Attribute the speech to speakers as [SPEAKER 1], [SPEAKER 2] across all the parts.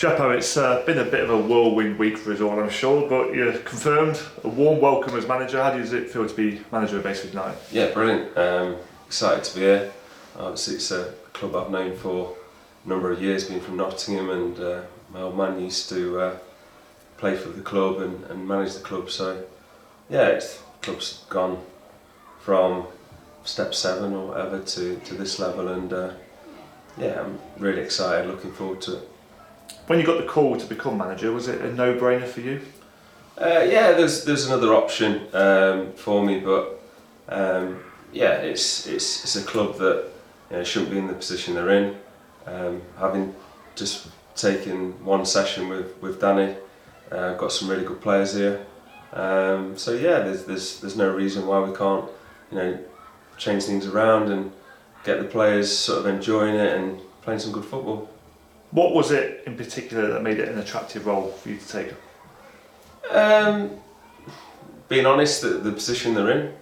[SPEAKER 1] Jeppo, it's been a bit of a whirlwind week for us all, I'm sure, but you're confirmed, a warm welcome as manager. How does it feel to be manager of Basford United?
[SPEAKER 2] Yeah, brilliant. Excited to be here. Obviously, it's a club I've known for a number of years, being from Nottingham, and my old man used to play for the club and manage the club. So, yeah, the club's gone from step 7 or whatever to this level, and yeah, I'm really excited, looking forward to it.
[SPEAKER 1] When you got the call to become manager, was it a no-brainer for you?
[SPEAKER 2] Yeah, there's another option for me, but yeah, it's a club that shouldn't be in the position they're in. Having just taken one session with Danny, got some really good players here. So yeah, there's no reason why we can't change things around and get the players sort of enjoying it and playing some good football.
[SPEAKER 1] What was it in particular that made it an attractive role for you to take?
[SPEAKER 2] Being honest, the position they're in,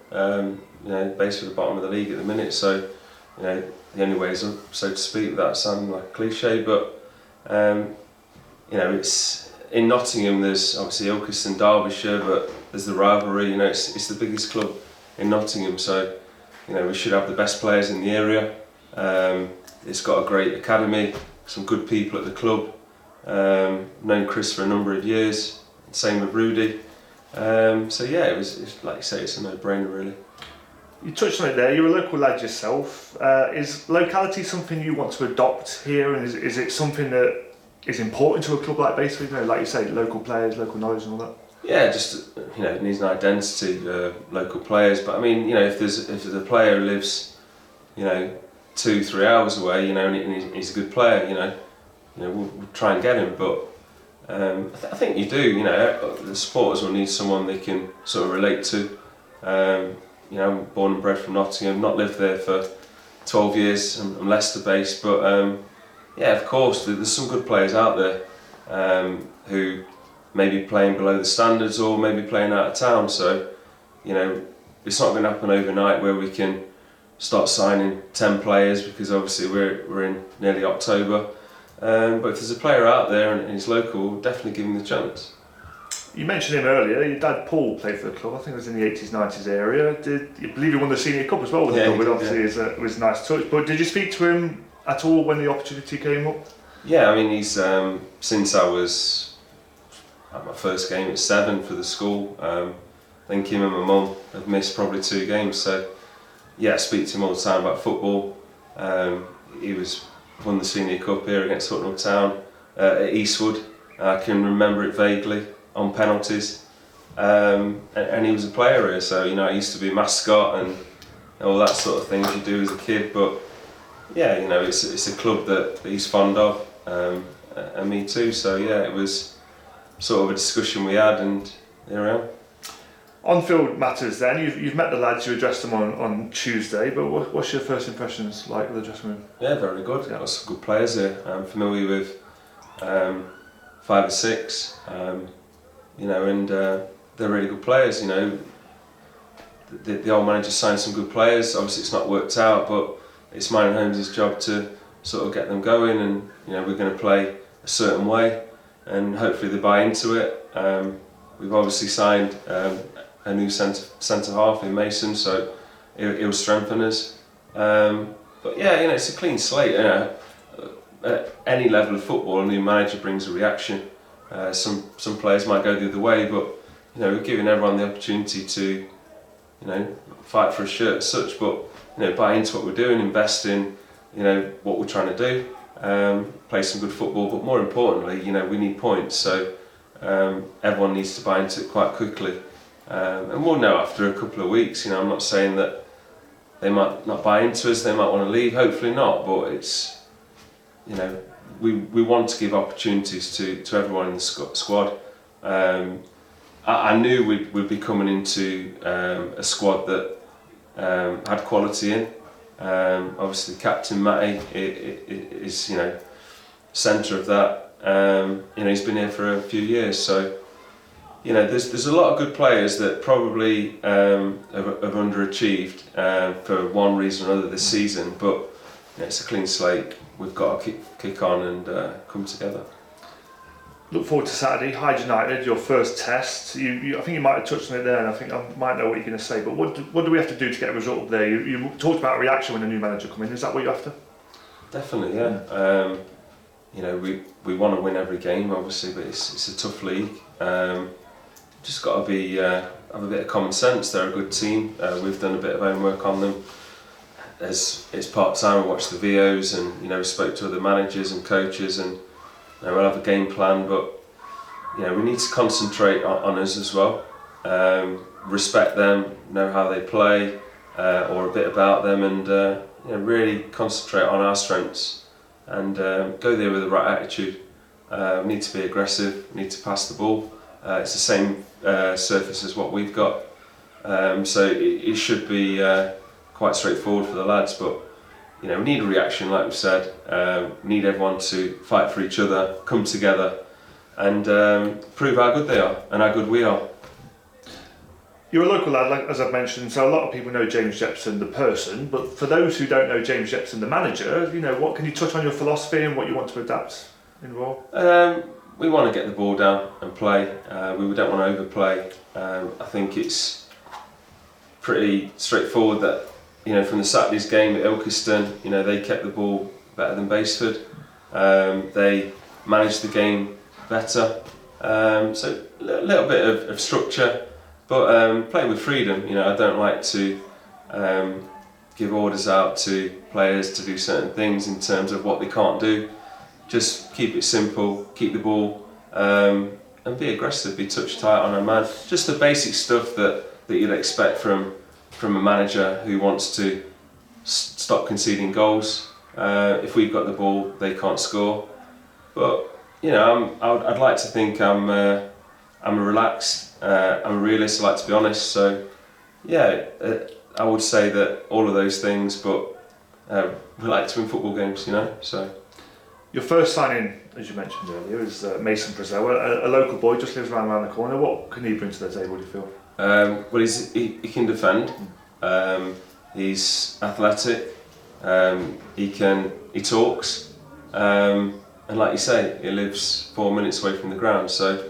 [SPEAKER 2] basically the bottom of the league at the minute, so the only way is up, so to speak, without sounding like a cliche, but it's in Nottingham. There's obviously Ilkeston and Derbyshire, but there's the rivalry. It's the biggest club in Nottingham, so we should have the best players in the area. It's got a great academy, some good people at the club. Known Chris for a number of years, same with Rudy. So yeah, it's like you say, it's a no-brainer really.
[SPEAKER 1] You touched on it there, you're a local lad yourself. Is locality something you want to adopt here, and is it something that is important to a club like Basford? Like you say, local players, local knowledge and all that?
[SPEAKER 2] Yeah, just it needs an identity, local players. But I mean, if there's a player who lives, 2-3 hours away, and he's a good player, we'll try and get him. But I think you do. The supporters will need someone they can sort of relate to. I'm born and bred from Nottingham, not lived there for 12 years. I'm Leicester based, but yeah, of course, there's some good players out there who may be playing below the standards or maybe playing out of town. So, it's not going to happen overnight where we can start signing 10 players, because obviously we're in nearly October. But if there's a player out there and he's local, definitely give him the chance.
[SPEAKER 1] You mentioned him earlier. Your dad Paul played for the club. I think it was in the 80s, 90s area. You believe he won the Senior Cup as well with the club, which obviously was a nice touch. But did you speak to him at all when the opportunity came up?
[SPEAKER 2] Yeah, I mean, he's since I was at my first game at 7 for the school. I think him and my mum have missed probably 2 games. So yeah, I speak to him all the time about football. He won the Senior Cup here against Hucknall Town at Eastwood. I can remember it vaguely on penalties, and he was a player here. So I used to be a mascot and all that sort of things you do as a kid. But yeah, it's a club that he's fond of, and me too. So yeah, it was sort of a discussion we had, and here I am.
[SPEAKER 1] On-field matters then. You've met the lads, you addressed them on Tuesday, but what's your first impressions like with the dressing room?
[SPEAKER 2] Yeah, very good. Got some good players here. I'm familiar with 5 or 6, and they're really good players. The old manager signed some good players. Obviously it's not worked out, but it's mine and Holmes' job to sort of get them going, and we're going to play a certain way, and hopefully they buy into it. We've obviously signed a new centre half in Mason, so he'll strengthen us. But yeah, it's a clean slate. At any level of football, a new manager brings a reaction. Some players might go the other way, but we're giving everyone the opportunity to fight for a shirt as such, but buy into what we're doing, invest in what we're trying to do, play some good football. But more importantly, we need points, so everyone needs to buy into it quite quickly. And we'll know after a couple of weeks. I'm not saying that they might not buy into us, they might want to leave, hopefully not, but it's, we want to give opportunities to everyone in the squad. I knew we'd be coming into a squad that had quality in. Obviously Captain Matty is centre of that. He's been here for a few years, so there's a lot of good players that probably have underachieved for one reason or another this season, but it's a clean slate. We've got to kick on and come together.
[SPEAKER 1] look forward to Saturday, Hyde United, your first test. I think you might have touched on it there, and I think I might know what you're going to say. But what do we have to do to get a result up there? You talked about a reaction when a new manager come in. Is that what you're after?
[SPEAKER 2] Definitely, yeah. You know, we want to win every game, obviously, but it's a tough league. Just got to be have a bit of common sense. They're a good team. We've done a bit of homework on them. As it's part time, we watched the VOs and we spoke to other managers and coaches, and we'll have a game plan. But we need to concentrate on us as well. Respect them, know how they play, or a bit about them, and really concentrate on our strengths and go there with the right attitude. We need to be aggressive. We need to pass the ball. It's the same surface as what we've got, so it should be quite straightforward for the lads. But we need a reaction, like we've said. We need everyone to fight for each other, come together, and prove how good they are and how good we are.
[SPEAKER 1] You're a local lad, like, as I've mentioned, so a lot of people know James Jepson, the person, but for those who don't know James Jepson, the manager, what can you touch on your philosophy and what you want to adapt in role?
[SPEAKER 2] We want to get the ball down and play. We don't want to overplay. I think it's pretty straightforward that from the Saturday's game at Ilkeston, they kept the ball better than Basford. They managed the game better. So a little bit of structure, but play with freedom. I don't like to give orders out to players to do certain things in terms of what they can't do. Just keep it simple, keep the ball, and be aggressive, be touch tight on our man. Just the basic stuff that you'd expect from a manager who wants to stop conceding goals. If we've got the ball, they can't score. But I'd like to think I'm a relaxed, I'm a realist. I like to be honest. So I would say that all of those things. But we like to win football games, So.
[SPEAKER 1] Your first signing, as you mentioned earlier, is Mason Brazel, a local boy, just lives around the corner. What can he bring to the table, do you feel?
[SPEAKER 2] Well, he can defend. He's athletic. He talks, and like you say, he lives 4 minutes away from the ground. So,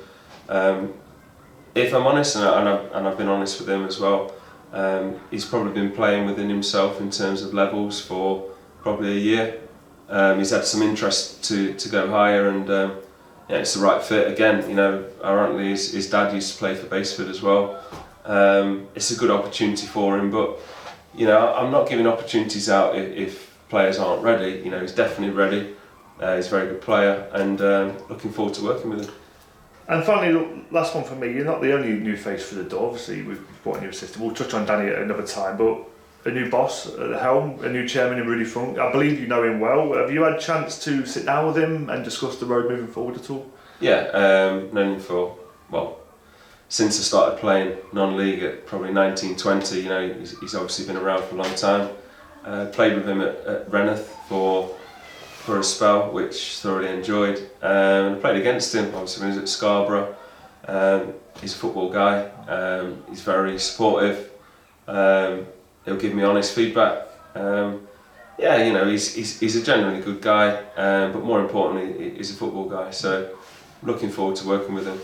[SPEAKER 2] if I'm honest, and I've been honest with him as well, he's probably been playing within himself in terms of levels for probably a year. He's had some interest to go higher, and it's the right fit. Again, ironically, his dad used to play for Basford as well. It's a good opportunity for him, but I'm not giving opportunities out if players aren't ready. He's definitely ready. He's a very good player, and looking forward to working with him.
[SPEAKER 1] And finally, last one for me. You're not the only new face for the door. Obviously, we've brought a new assistant. We'll touch on Danny at another time, but a new boss at the helm, a new chairman in Rudy Funk. I believe you know him well. Have you had a chance to sit down with him and discuss the road moving forward at all?
[SPEAKER 2] Yeah, known him for, since I started playing non-league at probably 1920. He's obviously been around for a long time. Played with him at Reneth for a spell, which thoroughly enjoyed. I played against him, obviously, when he was at Scarborough. He's a football guy. He's very supportive. He'll give me honest feedback. He's a genuinely good guy, but more importantly, he's a football guy. So, looking forward to working with him.